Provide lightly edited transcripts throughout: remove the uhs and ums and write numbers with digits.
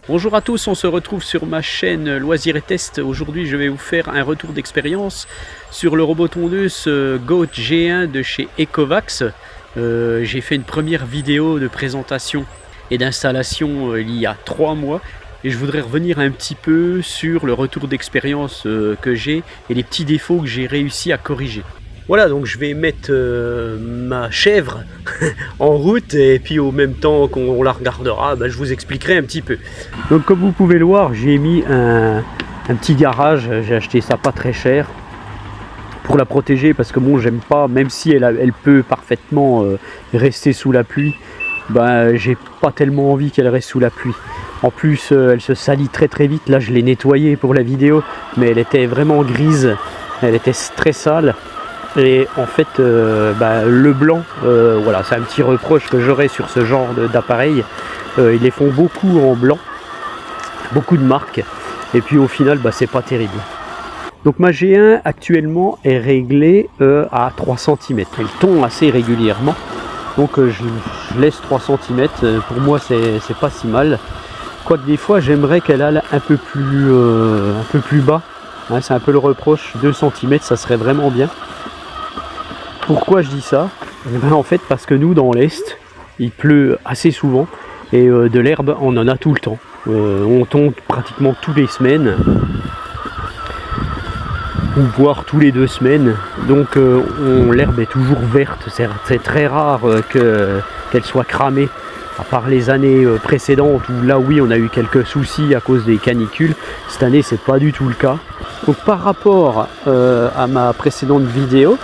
Bonjour à tous, on se retrouve sur ma chaîne Loisirs et Test. Aujourd'hui je vais vous faire un retour d'expérience sur le robot tondeuse Goat G1 de chez Ecovacs. J'ai fait une première vidéo de présentation et d'installation il y a 3 mois. Et je voudrais revenir un petit peu sur le retour d'expérience que j'ai et les petits défauts que j'ai réussi à corriger. Voilà, donc je vais mettre ma chèvre en route et puis au même temps qu'on la regardera, je vous expliquerai un petit peu. Donc comme vous pouvez le voir, j'ai mis un petit garage, j'ai acheté ça pas très cher pour la protéger parce que bon, j'aime pas, même si elle peut parfaitement rester sous la pluie, j'ai pas tellement envie qu'elle reste sous la pluie. En plus elle se salit très vite, là je l'ai nettoyée pour la vidéo, mais elle était vraiment grise, elle était très sale. Et en fait, le blanc, voilà, c'est un petit reproche que j'aurais sur ce genre d'appareil. Ils les font beaucoup en blanc, beaucoup de marques, et puis au final, c'est pas terrible. Donc ma G1 actuellement est réglée à 3 cm. Elle tombe assez régulièrement, donc je laisse 3 cm. Pour moi, c'est pas si mal. Quoique des fois, j'aimerais qu'elle aille un peu plus bas. Hein, c'est un peu le reproche. 2 cm, ça serait vraiment bien. Pourquoi je dis ça? En fait parce que nous dans l'Est il pleut assez souvent et de l'herbe on en a tout le temps. On tombe pratiquement toutes les semaines ou voire tous les 2 semaines, donc l'herbe est toujours verte. C'est très rare qu'elle soit cramée, à part les années précédentes où là oui on a eu quelques soucis à cause des canicules. Cette année c'est pas du tout le cas. Donc par rapport à ma précédente vidéo,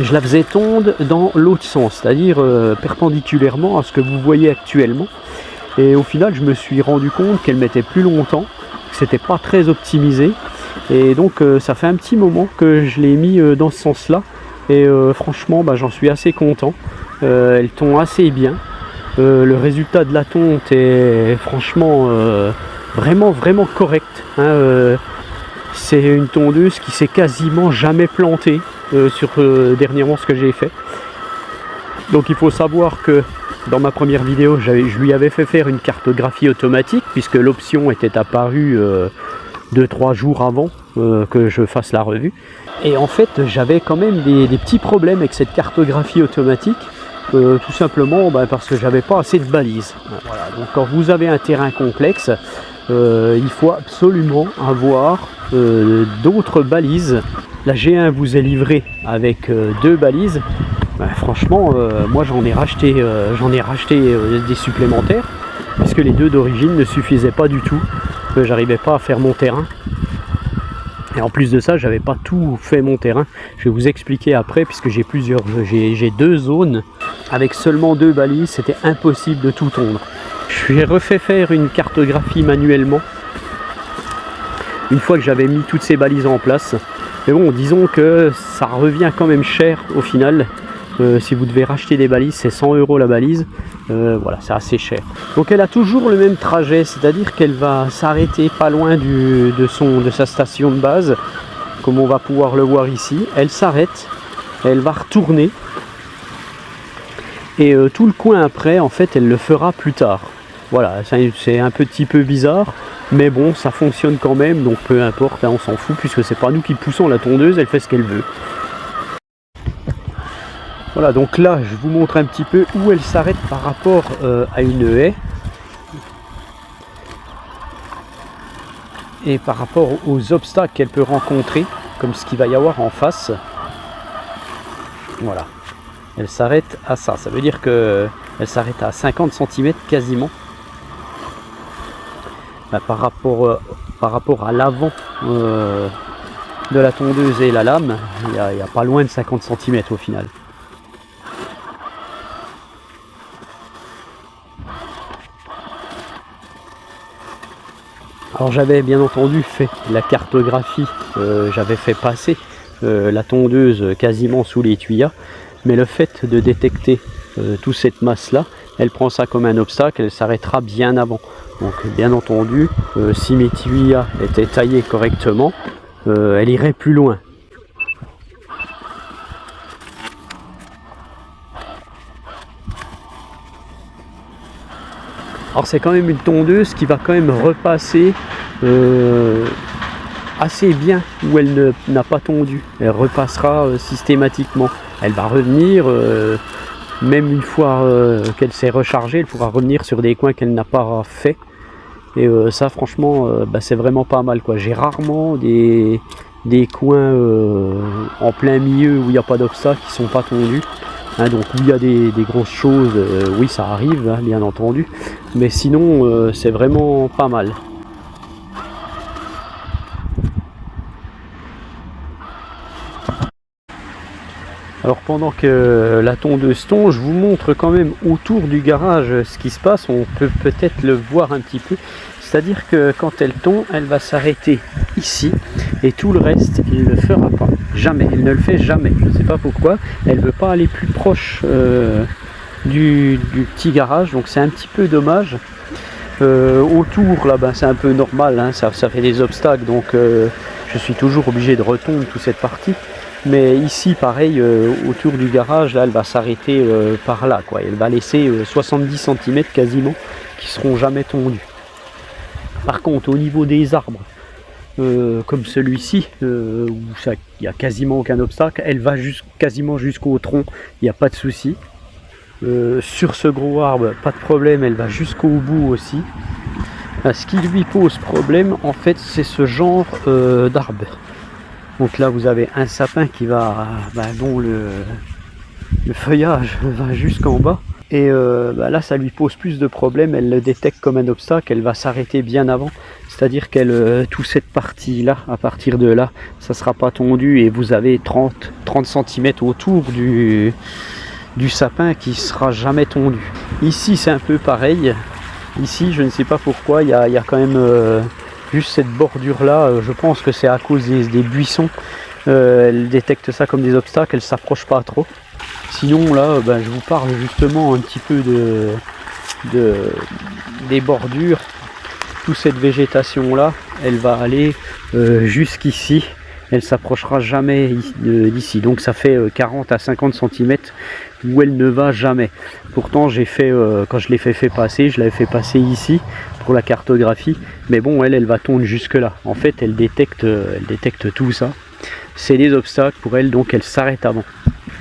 je la faisais tondre dans l'autre sens, c'est-à-dire perpendiculairement à ce que vous voyez actuellement. Et au final, je me suis rendu compte qu'elle mettait plus longtemps, que c'était pas très optimisé. Et donc, ça fait un petit moment que je l'ai mis dans ce sens-là. Et franchement, j'en suis assez content. Elle tond assez bien. Le résultat de la tonte est franchement vraiment correct. Hein, c'est une tondeuse qui s'est quasiment jamais plantée sur dernièrement ce que j'ai fait. Donc il faut savoir que dans ma première vidéo je lui avais fait faire une cartographie automatique puisque l'option était apparue 2-3 jours avant que je fasse la revue. Et en fait j'avais quand même des petits problèmes avec cette cartographie automatique, tout simplement parce que j'avais pas assez de balises. Voilà. Donc quand vous avez un terrain complexe, il faut absolument avoir d'autres balises. La G1 vous est livrée avec 2 balises. Franchement, moi j'en ai racheté des supplémentaires puisque les 2 d'origine ne suffisaient pas du tout. J'arrivais pas à faire mon terrain. Et en plus de ça, j'avais pas tout fait mon terrain. Je vais vous expliquer après puisque j'ai 2 zones avec seulement 2 balises. C'était impossible de tout tondre. Je lui ai refait faire une cartographie manuellement une fois que j'avais mis toutes ces balises en place. Mais bon, disons que ça revient quand même cher au final. Si vous devez racheter des balises, c'est 100 € la balise. Voilà, c'est assez cher. Donc elle a toujours le même trajet, c'est-à-dire qu'elle va s'arrêter pas loin de sa station de base, comme on va pouvoir le voir ici. Elle s'arrête, elle va retourner. Et tout le coin après, en fait, elle le fera plus tard. Voilà, c'est un petit peu bizarre, mais bon, ça fonctionne quand même, donc peu importe, hein, on s'en fout, puisque c'est pas nous qui poussons la tondeuse, elle fait ce qu'elle veut. Voilà, donc là, je vous montre un petit peu où elle s'arrête par rapport à une haie. Et par rapport aux obstacles qu'elle peut rencontrer, comme ce qu'il va y avoir en face. Voilà. Elle s'arrête à ça, ça veut dire qu'elle s'arrête à 50 cm quasiment. Par rapport à l'avant de la tondeuse et la lame, il y a pas loin de 50 cm au final. Alors j'avais bien entendu fait la cartographie, j'avais fait passer la tondeuse quasiment sous les tuyas, mais le fait de détecter toute cette masse là, elle prend ça comme un obstacle, elle s'arrêtera bien avant. Donc bien entendu, si mes tuyas étaient taillés correctement, elle irait plus loin. Alors c'est quand même une tondeuse qui va quand même repasser assez bien où elle n'a pas tondu. Elle repassera systématiquement. Elle va revenir, même une fois qu'elle s'est rechargée, elle pourra revenir sur des coins qu'elle n'a pas fait. Et ça franchement, c'est vraiment pas mal, quoi. J'ai rarement des coins en plein milieu où il n'y a pas d'obstacle qui sont pas tondus. Hein, donc où il y a des grosses choses, oui ça arrive, hein, bien entendu. Mais sinon c'est vraiment pas mal. Alors pendant que la tondeuse tond, je vous montre quand même autour du garage ce qui se passe. On peut peut-être le voir un petit peu. C'est-à-dire que quand elle tond, elle va s'arrêter ici et tout le reste, elle ne le fera pas. Jamais, elle ne le fait jamais. Je ne sais pas pourquoi. Elle ne veut pas aller plus proche du petit garage, donc c'est un petit peu dommage. Autour, là, c'est un peu normal, hein, ça fait des obstacles, donc je suis toujours obligé de retondre toute cette partie. Mais ici, pareil, autour du garage, là, elle va s'arrêter par là, quoi. Elle va laisser 70 cm quasiment qui seront jamais tondus. Par contre, au niveau des arbres, comme celui-ci, où il n'y a quasiment aucun obstacle, elle va quasiment jusqu'au tronc, il n'y a pas de souci. Sur ce gros arbre, pas de problème, elle va jusqu'au bout aussi. Ce qui lui pose problème, en fait, c'est ce genre d'arbre. Donc là, vous avez un sapin qui va, dont le feuillage va jusqu'en bas. Et là, ça lui pose plus de problèmes. Elle le détecte comme un obstacle. Elle va s'arrêter bien avant. C'est-à-dire qu'elle, toute cette partie-là, à partir de là, ça ne sera pas tondu. Et vous avez 30 cm autour du sapin qui sera jamais tondu. Ici, c'est un peu pareil. Ici, je ne sais pas pourquoi, il y a quand même juste cette bordure-là. Je pense que c'est à cause des buissons. Elle détecte ça comme des obstacles. Elle ne s'approche pas trop. Sinon là, je vous parle justement un petit peu des bordures. Toute cette végétation là, elle va aller jusqu'ici. Elle s'approchera jamais d'ici. Donc ça fait 40 à 50 cm où elle ne va jamais. Pourtant j'ai fait, quand je l'ai fait passer, je l'avais fait passer ici pour la cartographie. Mais bon, elle va tondre jusque là. En fait, elle détecte tout ça. C'est des obstacles pour elle, donc elle s'arrête avant.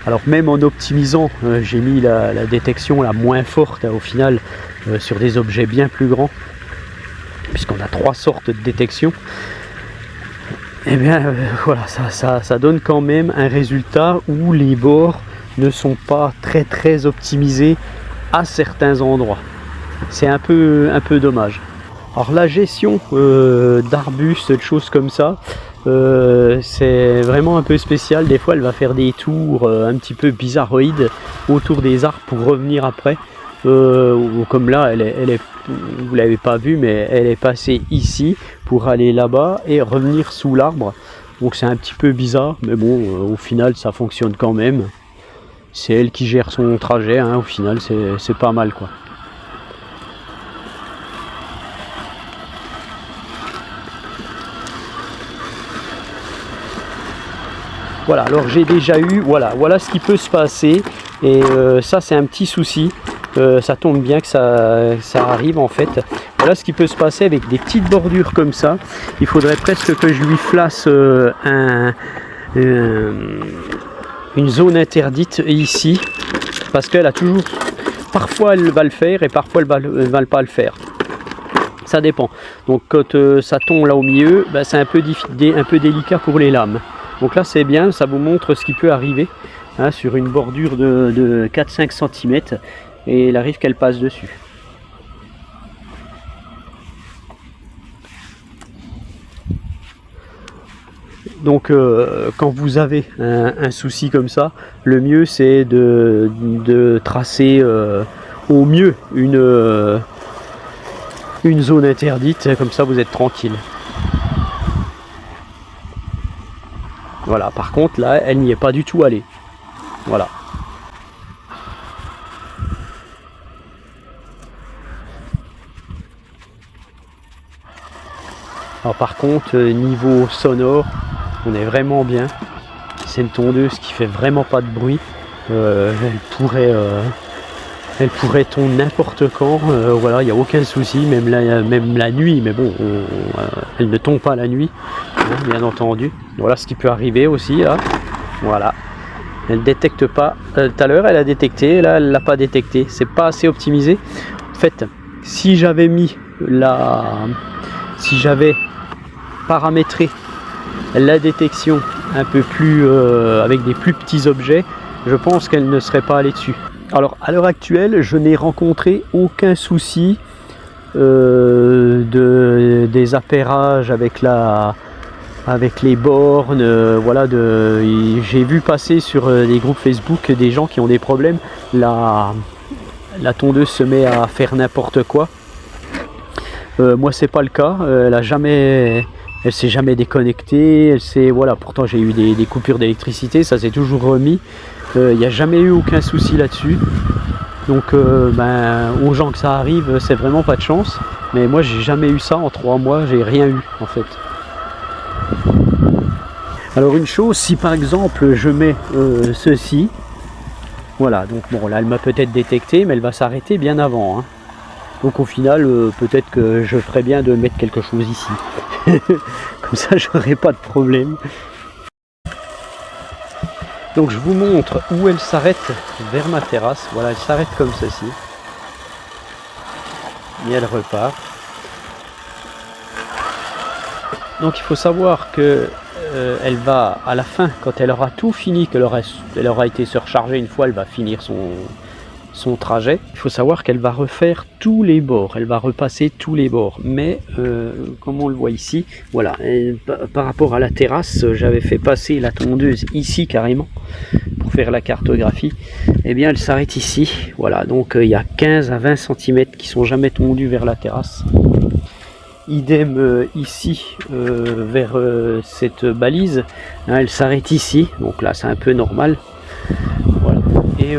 Alors même en optimisant, j'ai mis la détection la moins forte au final sur des objets bien plus grands, puisqu'on a 3 sortes de détection. Et bien voilà, ça donne quand même un résultat où les bords ne sont pas très optimisés à certains endroits. C'est un peu dommage. Alors la gestion d'arbustes, de choses comme ça, c'est vraiment un peu spécial. Des fois elle va faire des tours un petit peu bizarroïdes autour des arbres pour revenir après. Comme là, vous l'avez pas vu, mais elle est passée ici pour aller là-bas et revenir sous l'arbre. Donc c'est un petit peu bizarre, mais bon, au final ça fonctionne quand même. C'est elle qui gère son trajet, hein, au final c'est pas mal, quoi. Voilà, alors j'ai déjà eu, voilà ce qui peut se passer. Et ça c'est un petit souci. Ça tombe bien que ça arrive en fait. Voilà ce qui peut se passer avec des petites bordures comme ça. Il faudrait presque que je lui fasse une zone interdite ici, parce qu'elle a toujours, parfois elle va le faire et parfois elle va pas le faire. Ça dépend. Donc quand ça tombe là au milieu, c'est un peu délicat pour les lames. Donc là c'est bien, ça vous montre ce qui peut arriver, hein, sur une bordure de 4-5 cm. Et il arrive qu'elle passe dessus. Donc quand vous avez un souci comme ça, le mieux c'est de tracer au mieux une zone interdite, comme ça vous êtes tranquille. Voilà, par contre là elle n'y est pas du tout allée. Voilà. Alors par contre, niveau sonore, on est vraiment bien. C'est une tondeuse qui fait vraiment pas de bruit. Elle pourrait Elle pourrait tondre n'importe quand, voilà, il n'y a aucun souci, même la nuit, mais bon, elle ne tombe pas la nuit, hein, bien entendu. Voilà ce qui peut arriver aussi, là. Voilà. Elle ne détecte pas. Tout à l'heure, elle a détecté, là, elle ne l'a pas détecté. C'est pas assez optimisé. En fait, si j'avais paramétré la détection un peu plus avec des plus petits objets, je pense qu'elle ne serait pas allée dessus. Alors à l'heure actuelle, je n'ai rencontré aucun souci des appairages avec les bornes. Voilà, j'ai vu passer sur des groupes Facebook des gens qui ont des problèmes. La tondeuse se met à faire n'importe quoi. Moi c'est pas le cas. Elle s'est jamais déconnectée. Voilà, pourtant j'ai eu des coupures d'électricité, ça s'est toujours remis. Il n'y a jamais eu aucun souci là-dessus. Donc aux gens que ça arrive, c'est vraiment pas de chance. Mais moi j'ai jamais eu ça en 3 mois, j'ai rien eu en fait. Alors une chose, si par exemple je mets ceci, voilà, donc bon là elle m'a peut-être détecté, mais elle va s'arrêter bien avant, hein. Donc au final, peut-être que je ferais bien de mettre quelque chose ici. Comme ça j'aurai pas de problème. Donc je vous montre où elle s'arrête vers ma terrasse. Voilà, elle s'arrête comme ceci. Et elle repart. Donc il faut savoir que elle va à la fin, quand elle aura tout fini, qu'elle aura été surchargée une fois, elle va finir son trajet. Il faut savoir qu'elle va refaire tous les bords, elle va repasser tous les bords. Mais comme on le voit ici, voilà, par rapport à la terrasse, j'avais fait passer la tondeuse ici carrément pour faire la cartographie. Et bien elle s'arrête ici. Voilà, donc il y a 15 à 20 cm qui sont jamais tondus vers la terrasse. Idem ici vers cette balise, hein, elle s'arrête ici, donc là c'est un peu normal. Voilà. Et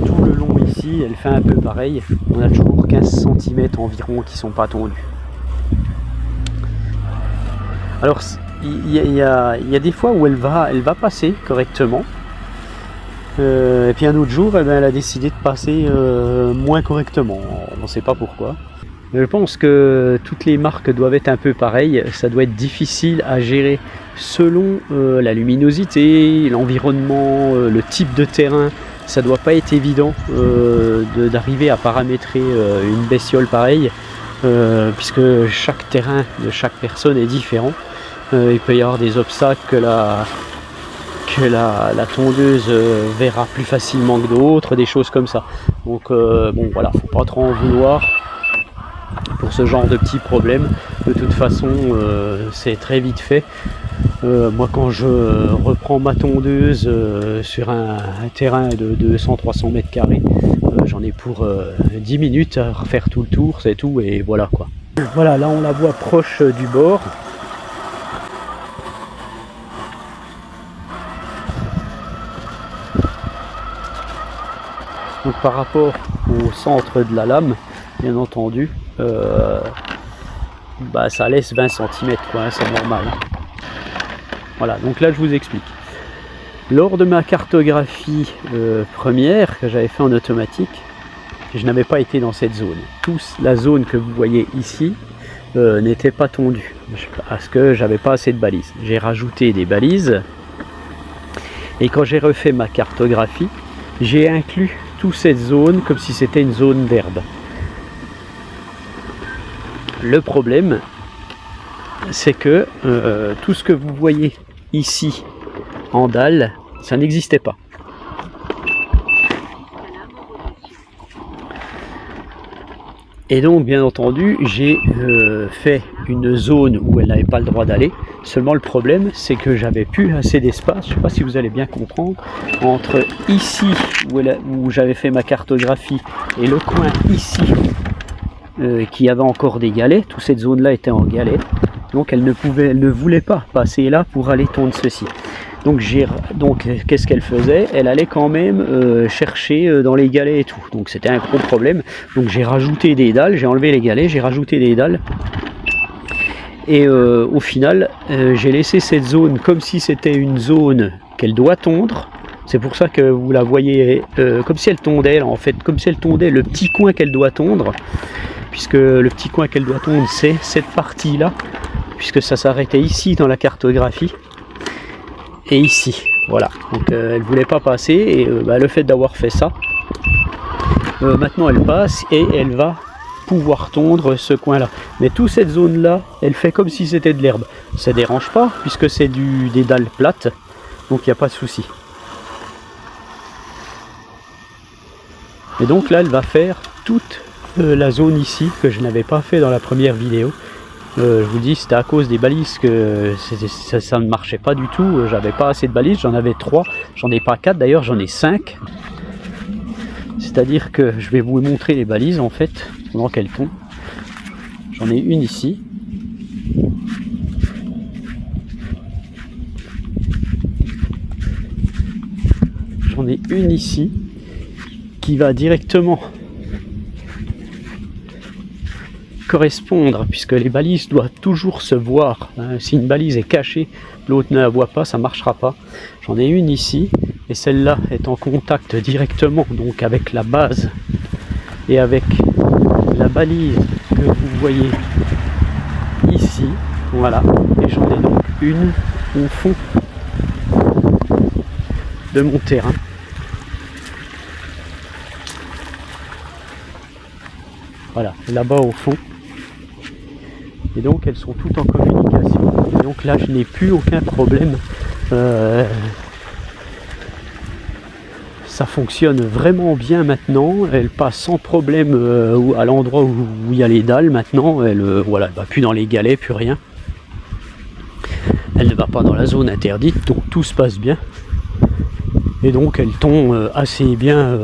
tout le long ici, elle fait un peu pareil. On a toujours 15 cm environ qui sont pas tondus. Alors il y a des fois où elle va passer correctement. Et puis un autre jour, elle a décidé de passer moins correctement. On ne sait pas pourquoi. Je pense que toutes les marques doivent être un peu pareilles. Ça doit être difficile à gérer selon la luminosité, l'environnement, le type de terrain. Ça doit pas être évident d'arriver à paramétrer une bestiole pareille, puisque chaque terrain de chaque personne est différent. Il peut y avoir des obstacles que la tondeuse verra plus facilement que d'autres, des choses comme ça. Donc bon voilà, faut pas trop en vouloir pour ce genre de petits problèmes. De toute façon c'est très vite fait. Moi quand je reprends ma tondeuse sur un terrain de 200-300 mètres carrés, j'en ai pour 10 minutes à refaire tout le tour, c'est tout, et voilà quoi. Voilà, là on la voit proche du bord. Donc par rapport au centre de la lame, bien entendu, ça laisse 20 cm, quoi, hein, c'est normal. Voilà, donc là je vous explique. Lors de ma cartographie première que j'avais fait en automatique, je n'avais pas été dans cette zone. La zone que vous voyez ici n'était pas tondue, parce que j'avais pas assez de balises. J'ai rajouté des balises, et quand j'ai refait ma cartographie, j'ai inclus toute cette zone comme si c'était une zone d'herbe. Le problème, c'est que tout ce que vous voyez ici en dalle, ça n'existait pas. Et donc bien entendu j'ai fait une zone où elle n'avait pas le droit d'aller. Seulement le problème c'est que j'avais plus assez d'espace, je ne sais pas si vous allez bien comprendre, entre ici où j'avais fait ma cartographie et le coin ici qui avait encore des galets. Toute cette zone là était en galets, donc elle ne voulait pas passer là pour aller tondre ceci. Donc qu'est-ce qu'elle faisait? Elle allait quand même chercher dans les galets et tout. Donc c'était un gros problème. Donc j'ai rajouté des dalles, j'ai enlevé les galets, j'ai rajouté des dalles. Et au final, j'ai laissé cette zone comme si c'était une zone qu'elle doit tondre. C'est pour ça que vous la voyez comme si elle tondait, là, en fait, comme si elle tondait le petit coin qu'elle doit tondre, puisque le petit coin qu'elle doit tondre, c'est cette partie-là, puisque ça s'arrêtait ici dans la cartographie, et ici, voilà. Donc elle voulait pas passer, et le fait d'avoir fait ça, maintenant elle passe, et elle va pouvoir tondre ce coin-là. Mais toute cette zone-là, elle fait comme si c'était de l'herbe. Ça dérange pas, puisque c'est des dalles plates, donc il n'y a pas de souci. Et donc là, elle va faire toute la zone ici, que je n'avais pas fait dans la première vidéo. Je vous dis, c'était à cause des balises que ça ne marchait pas du tout. J'avais pas assez de balises, j'en avais 3, j'en ai pas 4 d'ailleurs, j'en ai 5. C'est-à-dire que je vais vous montrer les balises en fait, pendant qu'elles tombent. J'en ai une ici. J'en ai une ici qui va directement correspondre, puisque les balises doivent toujours se voir. Si une balise est cachée, l'autre ne la voit pas, ça ne marchera pas. J'en ai une ici, et celle-là est en contact directement donc avec la base et avec la balise que vous voyez ici. Voilà, et j'en ai donc une au fond de mon terrain. Voilà, là-bas au fond. Et donc elles sont toutes en communication. Et donc là je n'ai plus aucun problème. Ça fonctionne vraiment bien maintenant. Elle passe sans problème à l'endroit où il y a les dalles maintenant. Elle voilà, elle va plus dans les galets, plus rien. Elle ne va pas dans la zone interdite, donc tout se passe bien. Et donc elle tombe assez bien.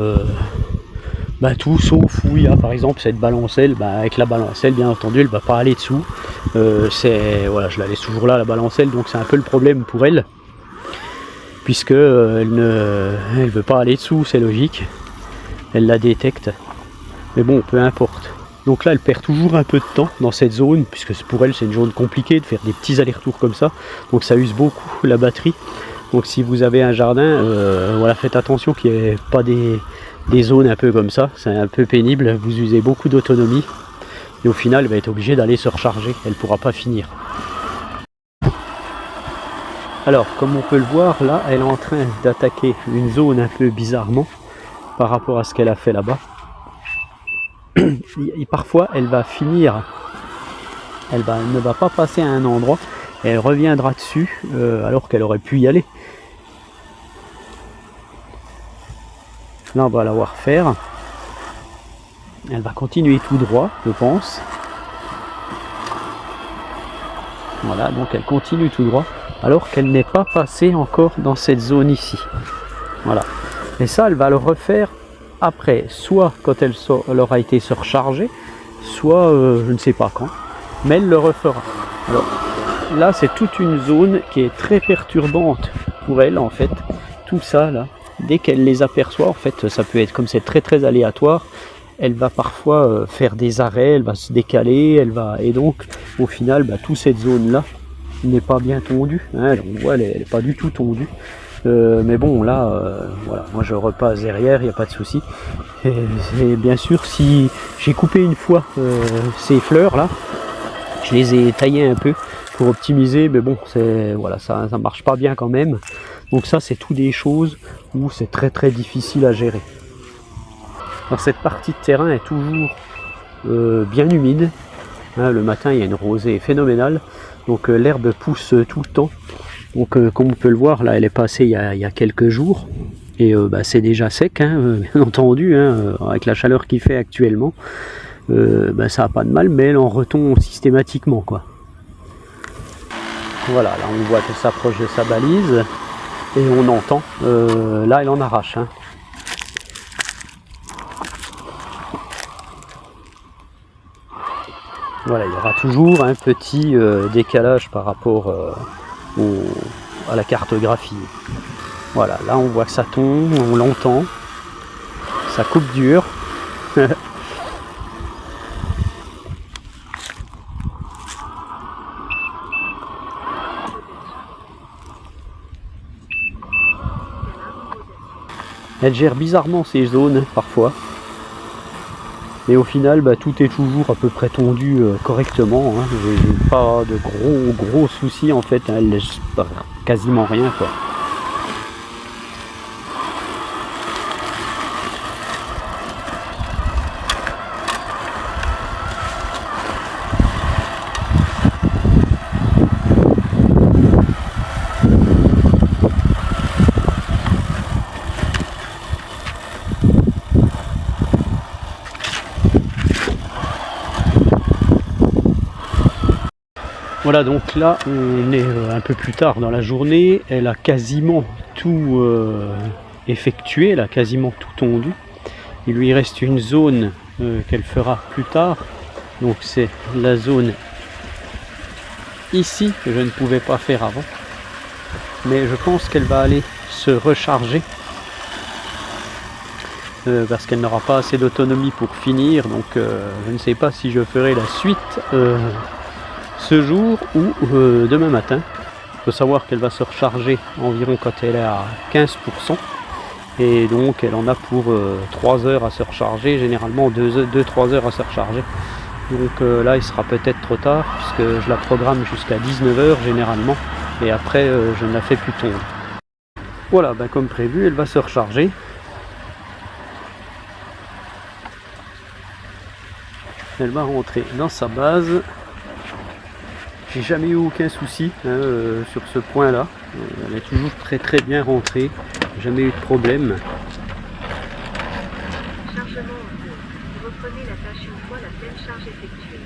Tout sauf où il y a par exemple cette balancelle, avec la balancelle bien entendu elle va pas aller dessous, voilà, je la laisse toujours là la balancelle, donc c'est un peu le problème pour elle, puisque elle veut pas aller dessous, c'est logique, elle la détecte, mais bon peu importe. Donc là elle perd toujours un peu de temps dans cette zone, puisque pour elle c'est une zone compliquée de faire des petits allers-retours comme ça, donc ça use beaucoup la batterie. Donc si vous avez un jardin, voilà, faites attention qu'il n'y ait pas des zones un peu comme ça, c'est un peu pénible, vous usez beaucoup d'autonomie et au final elle va être obligée d'aller se recharger, elle ne pourra pas finir. Alors comme on peut le voir là, elle est en train d'attaquer une zone un peu bizarrement par rapport à ce qu'elle a fait là-bas. Et parfois elle va finir, elle ne va pas passer à un endroit et elle reviendra dessus alors qu'elle aurait pu y aller. Là on va la voir faire. Elle va continuer tout droit, je pense. Voilà, donc elle continue tout droit, alors qu'elle n'est pas passée encore dans cette zone ici. Voilà. Et ça, elle va le refaire après, soit quand elle aura été surchargée, soit je ne sais pas quand, mais elle le refera. Alors là, c'est toute une zone qui est très perturbante pour elle, en fait. Tout ça, là, dès qu'elle les aperçoit, en fait, ça peut être comme c'est très très aléatoire. Elle va parfois faire des arrêts, elle va se décaler, et donc au final toute cette zone là n'est pas bien tondue, hein, on voit elle n'est pas du tout tondue, mais bon là voilà, moi je repasse derrière, il n'y a pas de souci. Et bien sûr si j'ai coupé une fois ces fleurs là, je les ai taillées un peu pour optimiser, mais bon voilà, ça marche pas bien quand même, donc ça c'est tout des choses où c'est très très difficile à gérer. Alors cette partie de terrain est toujours bien humide, hein, le matin il y a une rosée phénoménale, donc l'herbe pousse tout le temps, donc comme on peut le voir là elle est passée il y a quelques jours, et c'est déjà sec, hein, bien entendu, hein, avec la chaleur qu'il fait actuellement, ça n'a pas de mal, mais elle en retombe systématiquement quoi. Voilà, là on voit qu'elle s'approche de sa balise, et on entend, là elle en arrache, hein. Voilà, il y aura toujours un petit décalage par rapport à la cartographie. Voilà, là on voit que ça tombe, on l'entend, ça coupe dur. Elle gère bizarrement ces zones parfois. Et au final, tout est toujours à peu près tondu correctement. Hein. J'ai pas de gros soucis en fait. Hein. Elle laisse quasiment rien quoi. Voilà, donc là on est un peu plus tard dans la journée, elle a quasiment tout effectué, elle a quasiment tout tondu. Il lui reste une zone qu'elle fera plus tard, donc c'est la zone ici que je ne pouvais pas faire avant. Mais je pense qu'elle va aller se recharger parce qu'elle n'aura pas assez d'autonomie pour finir, donc je ne sais pas si je ferai la suite ce jour ou demain matin. Il faut savoir qu'elle va se recharger environ quand elle est à 15%. Et donc elle en a pour 3 heures à se recharger, généralement 2-3 heures à se recharger. Donc là il sera peut-être trop tard puisque je la programme jusqu'à 19 heures généralement. Et après je ne la fais plus tomber. Voilà, comme prévu, elle va se recharger. Elle va rentrer dans sa base. J'ai jamais eu aucun souci sur ce point là. Elle est toujours très bien rentrée, jamais eu de problème. Chargement en cours. Reprenez la tâche une fois la pleine charge effectuée.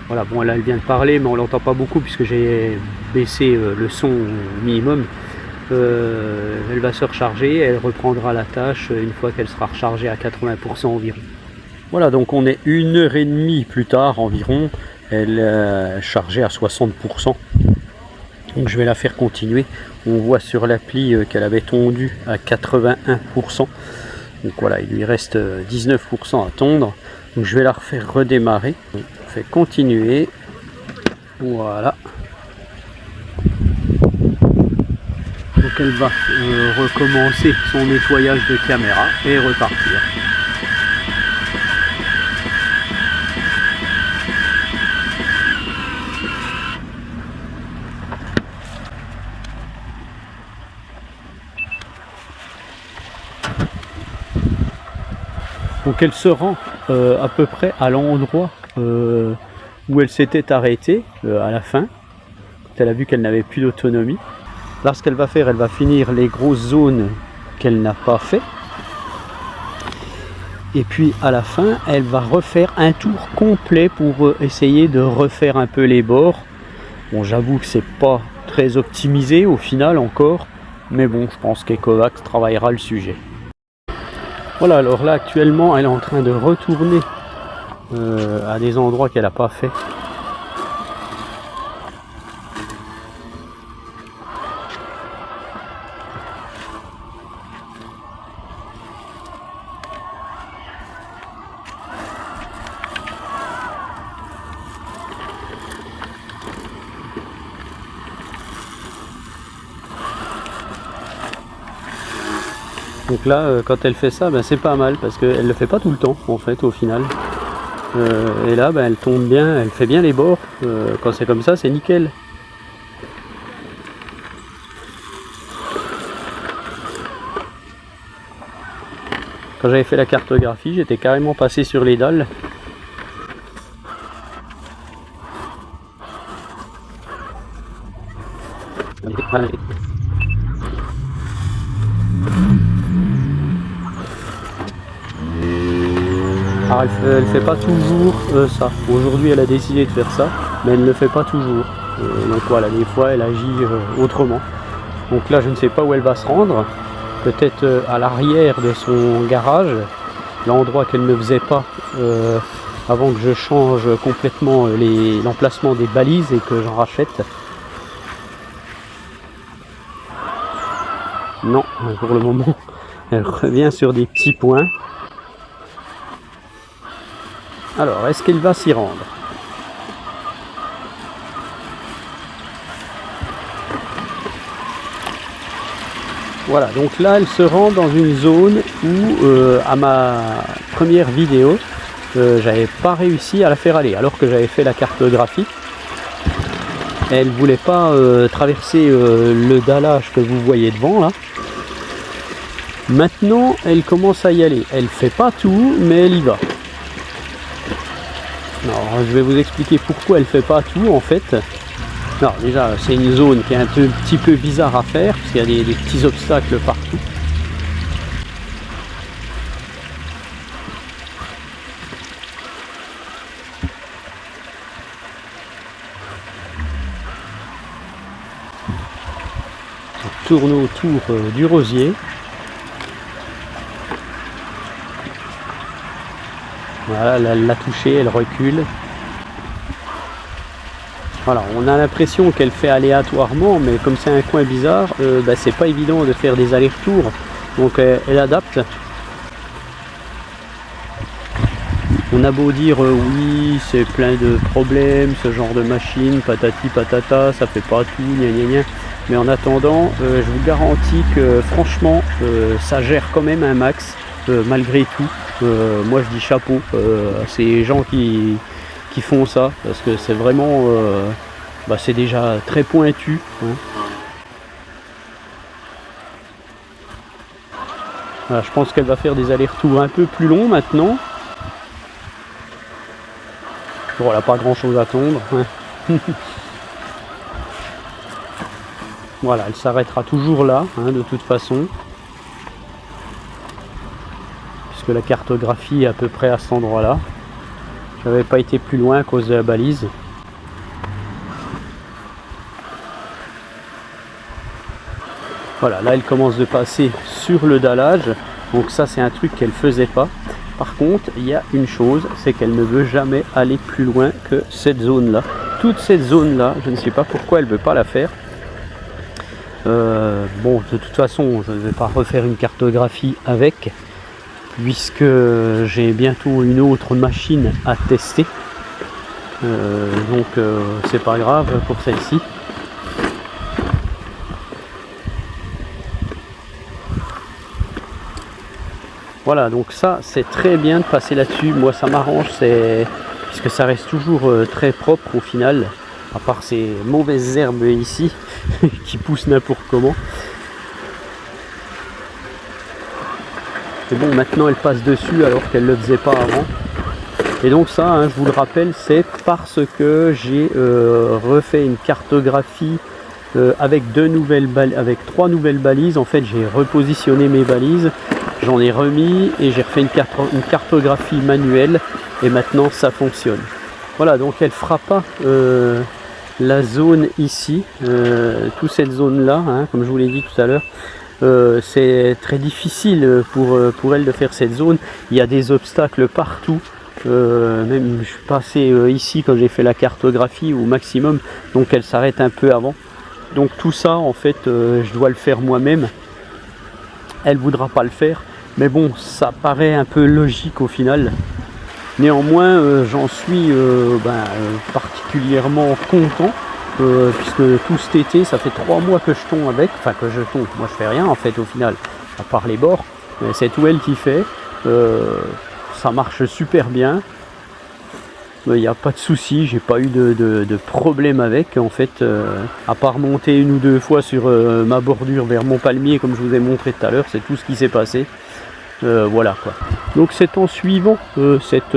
Voilà, bon là elle vient de parler mais on l'entend pas beaucoup puisque j'ai baissé le son au minimum. Elle va se recharger, elle reprendra la tâche une fois qu'elle sera rechargée à 80% environ. Voilà, donc on est 1h30 plus tard environ. Elle est chargée à 60%. Donc je vais la faire continuer. On voit sur l'appli qu'elle avait tondu à 81%. Donc voilà, il lui reste 19% à tondre. Donc je vais la refaire redémarrer. On fait continuer. Voilà. Donc elle va recommencer son nettoyage de caméra et repartir. Donc elle se rend à peu près à l'endroit où elle s'était arrêtée à la fin, quand elle a vu qu'elle n'avait plus d'autonomie. Là ce qu'elle va faire, elle va finir les grosses zones qu'elle n'a pas fait. Et puis à la fin, elle va refaire un tour complet pour essayer de refaire un peu les bords. Bon, j'avoue que c'est pas très optimisé au final encore, mais bon, je pense qu'Ecovacs travaillera le sujet. Voilà, alors là actuellement elle est en train de retourner à des endroits qu'elle n'a pas fait. Donc là, quand elle fait ça, c'est pas mal parce qu'elle le fait pas tout le temps en fait au final. Et là, elle tombe bien, elle fait bien les bords. Quand c'est comme ça, c'est nickel. Quand j'avais fait la cartographie, j'étais carrément passé sur les dalles. Alors elle fait pas toujours ça. Aujourd'hui elle a décidé de faire ça, mais elle ne le fait pas toujours. Donc voilà, des fois elle agit autrement. Donc là je ne sais pas où elle va se rendre. Peut-être à l'arrière de son garage, l'endroit qu'elle ne faisait pas avant que je change complètement l'emplacement des balises et que j'en rachète. Non, pour le moment elle revient sur des petits points. Alors, est-ce qu'elle va s'y rendre? Voilà, donc là elle se rend dans une zone où à ma première vidéo j'avais pas réussi à la faire aller alors que j'avais fait la cartographie. Elle voulait pas traverser le dallage que vous voyez devant là. Maintenant elle commence à y aller, elle fait pas tout mais elle y va. Alors je vais vous expliquer pourquoi elle fait pas tout en fait. Alors déjà c'est une zone qui est un petit peu bizarre à faire parce qu'il y a des petits obstacles partout. On tourne autour du rosier. Voilà, elle l'a touché, elle recule. Voilà, on a l'impression qu'elle fait aléatoirement, mais comme c'est un coin bizarre, c'est pas évident de faire des allers-retours. Donc elle adapte. On a beau dire oui, c'est plein de problèmes, ce genre de machine, patati patata, ça fait pas tout, gna gna gna. Mais en attendant, je vous garantis que franchement, ça gère quand même un max, malgré tout. Moi je dis chapeau à ces gens qui font ça, parce que c'est vraiment, c'est déjà très pointu. Hein. Voilà, je pense qu'elle va faire des allers-retours un peu plus longs maintenant. Bon, elle n'a pas grand chose à tondre. Hein. Voilà, elle s'arrêtera toujours là, hein, de toute façon. Puisque la cartographie est à peu près à cet endroit-là. Je n'avais pas été plus loin à cause de la balise. Voilà, là elle commence de passer sur le dallage. Donc ça c'est un truc qu'elle faisait pas. Par contre, il y a une chose, c'est qu'elle ne veut jamais aller plus loin que cette zone-là. Toute cette zone-là, je ne sais pas pourquoi elle ne veut pas la faire. Bon, de toute façon, je ne vais pas refaire une cartographie avec, puisque j'ai bientôt une autre machine à tester. Donc, c'est pas grave pour celle-ci. Voilà, donc ça c'est très bien de passer là-dessus. Moi ça m'arrange, puisque ça reste toujours très propre au final, à part ces mauvaises herbes ici qui poussent n'importe comment. Mais bon, maintenant elle passe dessus alors qu'elle ne le faisait pas avant. Et donc ça, hein, je vous le rappelle, c'est parce que j'ai refait une cartographie avec avec 3 nouvelles balises. En fait j'ai repositionné mes balises. J'en ai remis et j'ai refait une cartographie manuelle et maintenant ça fonctionne. Voilà, donc elle fera pas la zone ici, toute cette zone là, hein, comme je vous l'ai dit tout à l'heure. C'est très difficile pour elle de faire cette zone. Il y a des obstacles partout. Même je suis passé ici quand j'ai fait la cartographie au maximum, donc elle s'arrête un peu avant. Donc tout ça en fait je dois le faire moi-même. Elle voudra pas le faire, mais bon, ça paraît un peu logique au final. Néanmoins, j'en suis particulièrement content, puisque tout cet été, ça fait 3 mois que je tonds avec, enfin que je tonds, moi je fais rien en fait au final, à part les bords, mais c'est tout elle qui fait, ça marche super bien. Il n'y a pas de souci, j'ai pas eu de problème avec en fait, à part monter 1 ou 2 fois sur ma bordure vers mon palmier comme je vous ai montré tout à l'heure, c'est tout ce qui s'est passé. Voilà quoi. Donc c'est en suivant cette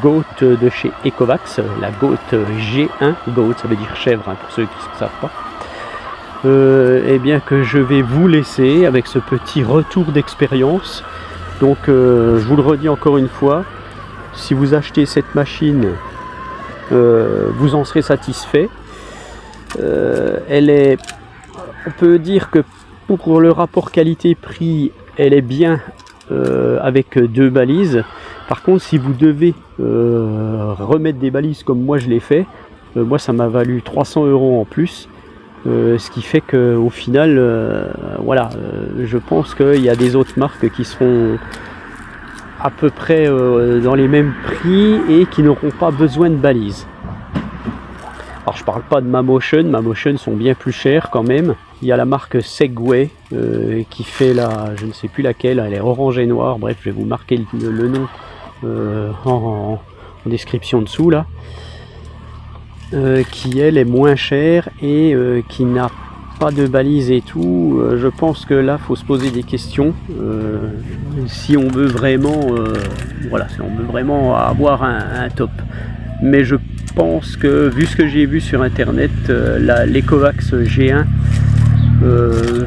goat de chez Ecovacs, la goat G1, goat ça veut dire chèvre hein, pour ceux qui ne savent pas, et bien que je vais vous laisser avec ce petit retour d'expérience. Donc je vous le redis encore une fois, si vous achetez cette machine, vous en serez satisfait. Elle est, on peut dire que pour le rapport qualité-prix, elle est bien avec 2 balises. Par contre, si vous devez remettre des balises comme moi je l'ai fait, moi ça m'a valu 300 € en plus. Ce qui fait que au final, voilà, je pense qu'il y a des autres marques qui seront à peu près dans les mêmes prix et qui n'auront pas besoin de balises. Alors je parle pas de Mamotion sont bien plus chers quand même, Il y a la marque Segway qui fait la, je ne sais plus laquelle, elle est orange et noire, bref je vais vous marquer le nom en description dessous là, qui elle est moins chère et qui n'a pas de balise et tout. Je pense que là faut se poser des questions si on veut vraiment voilà, si on veut vraiment avoir un top. Mais je pense que vu ce que j'ai vu sur internet, l'Ecovacs G1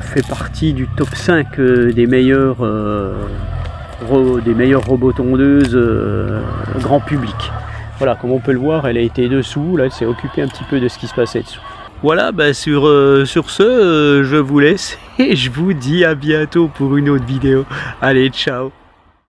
fait partie du top 5 des meilleurs robots tondeuses grand public. Voilà, comme on peut le voir, elle a été dessous, là elle s'est occupée un petit peu de ce qui se passait dessous. Voilà, bah sur ce, je vous laisse et je vous dis à bientôt pour une autre vidéo. Allez, ciao!